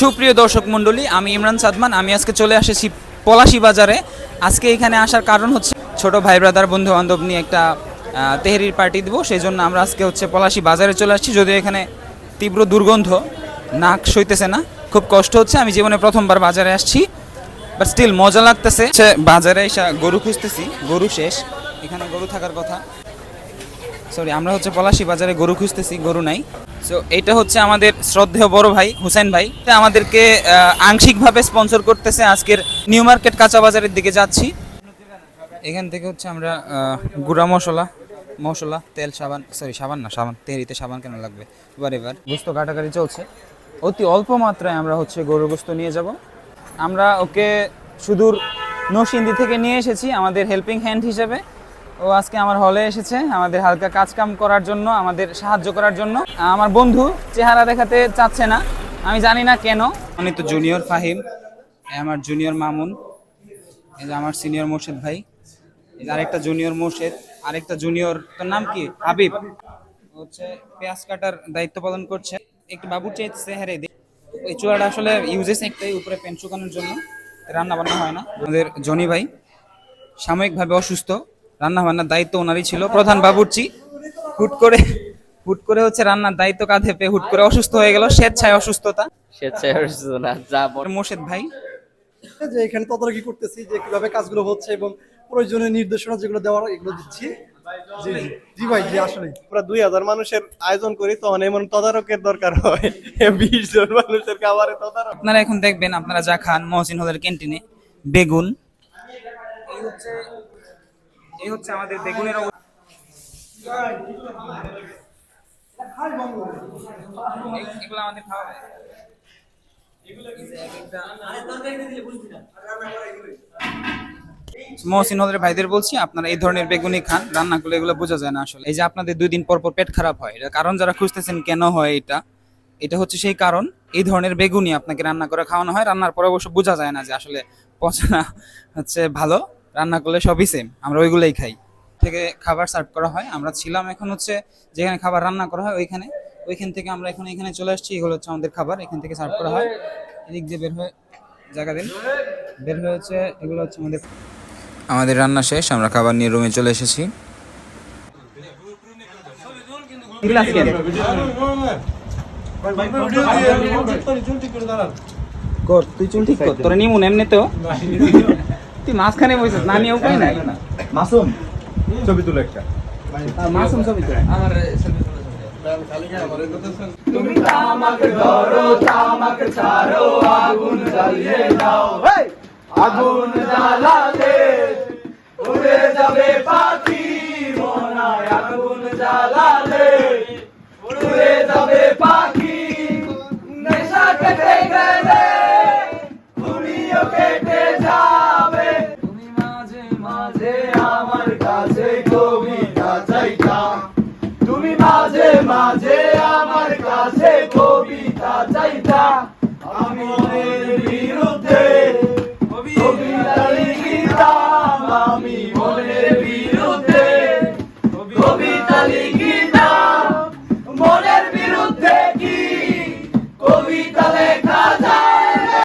সুপ্রিয় দর্শক মণ্ডলী, আমি ইমরান সাদমান। আমি আজকে চলে এসেছি পলাশী বাজারে। আজকে এখানে আসার কারণ হচ্ছে ছোট ভাই ব্রাদার বন্ধু বান্ধব নিয়ে একটা তেহরির পার্টি দেবো, সেই জন্য আমরা আজকে হচ্ছে পলাশী বাজারে চলে আসছি। যদিও এখানে তীব্র দুর্গন্ধ, নাক সইতেছে না, খুব কষ্ট হচ্ছে। আমি জীবনে প্রথমবার বাজারে আসছি, বাট স্টিল মজা লাগতেছে। বাজারে এসে গরু খুঁজতেছি, গরু শেষ, এখানে গরু থাকার কথা। সরি, আমরা হচ্ছে পলাশী বাজারে গরু খুঁজতেছি, গরু নাই। সো এটা হচ্ছে আমাদের শ্রদ্ধেয় বড় ভাই হুসাইন ভাই, আমাদেরকে আংশিকভাবে স্পন্সর করতেছে। আজকের নিউ মার্কেট কাঁচা বাজারের দিকে যাচ্ছি। এখান থেকে হচ্ছে আমরা গুঁড়া মশলা, তেল, সাবান, সরি সাবান না, সাবান তেহরিতে সাবান কেন লাগবে, এবার গোস্ত কাটাকাটি চলছে। অতি অল্প মাত্রায় আমরা হচ্ছে গরুর গোস্ত নিয়ে যাব। আমরা ওকে সুদূর নরসিংদী থেকে নিয়ে এসেছি আমাদের হেল্পিং হ্যান্ড হিসেবে। ও আজকে আমার হলে এসেছে আমাদের হালকা কাজকাম করার জন্য, আমাদের সাহায্য করার জন্য। আমার বন্ধু চেহারা দেখাতে চাচ্ছে না, আমি জানি না কেন। উনি তো জুনিয়র ফাহিম, আমার জুনিয়র মামুন, এই যে আমার সিনিয়র মোর্শেদ ভাই, এই যে আরেকটা জুনিয়র মোর্শেদ, আরেকটা জুনিয়র, তোর নাম কি? হাবিব, হচ্ছে পেঁয়াজ কাটার দায়িত্ব পালন করছে। একটু বাবুর চাইতেছে, হ্যাঁ রে, ওই চুলাটা আসলে ইউজেস একটাই, উপরে প্যান শুকানোর জন্য, রান্না বান্না হয় না। আমাদের জনি ভাই সাময়িকভাবে অসুস্থ, রান্না বান্নার দায়িত্ব ওনারই ছিল, প্রধান বাবুর্চি। হুট করে হচ্ছে রান্নার দায়িত্ব কাঁধে পেয়ে হুট করে অসুস্থ হয়ে গেল। স্বেচ্ছায় অসুস্থতা, মোর্শেদ ভাই। যে এখানে তদারকি করতেছি যে কিভাবে কাজগুলো হচ্ছে এবং প্রয়োজনীয় নির্দেশনা যেগুলো দেওয়ার এগুলো দিচ্ছি। জি জি জি ভাই, জি আসলে পুরো 2000 মানুষের আয়োজন করি, তখন এমন তদারকের দরকার হয় 20 জন মানুষের খাবারের তদারক। আপনারা এখন দেখবেন, আপনারা যা খান মহসিন হলের ক্যান্টিনে, বেগুন, এই হচ্ছে আমাদের বেগুনের এগুলো আমাদের খাওয়া হয়। মহসিন হলের ভাইদের বলছি, আপনারা এই ধরনের বেগুনি খান, রান্না করলে এগুলো বোঝা যায় না আসলে। এই যে আপনাদের 2 দিন পর পর পেট খারাপ হয়, এটা কারণ যারা খুঁজতেছেন কেন হয় এটা হচ্ছে সেই কারণ। এই ধরনের বেগুনি আপনাকে রান্না করে খাওয়ানো হয়, রান্নার পরে অবশ্য বোঝা যায় না যে আসলে পচা না হচ্ছে ভালো, রান্না করলে সবই সেম। আমরা ওইগুলোই খাই। থেকে খাবার সার্ভ করা হয়, আমরা ছিলাম এখন হচ্ছে যেখানে খাবার রান্না করা হয় ওইখান থেকে আমরা এখন এখানে চলে আসছি। এগুলো হচ্ছে আমাদের খাবার, এখান থেকে সার্ভ করা হয়। এদিক দিয়ে বের হয়ে জায়গা দিন, বের হয়েছে। এগুলো হচ্ছে আমাদের রান্না শেষ, আমরা খাবার নিয়ে রুমে চলে এসেছি। তুই চুল ঠিক কর, তোরা নিমুন এমনিতেও তুই মাঝখানে বসেছিস, না নিয়ে উপায় নাই। মাসুম ছবি তুলে একটা, মাসুম ছবি তুলে আমার তুমি তামাক ধরো, তামাক ছাড়ো, আগুন জ্বালিয়ে দাও। আগুন জ্বালালে উড়ে যাবে পাখি মনায়, আগুন জ্বালালে উড়ে যাবে পাখি। নেশা কেটে গেলে তুমিও কেটে যাবে। তুমি মাঝে মাঝে আমার কাছে কবিতা চাইতা, তুমি মাঝে মাঝে আমার কাছে কবিতা চাইতা।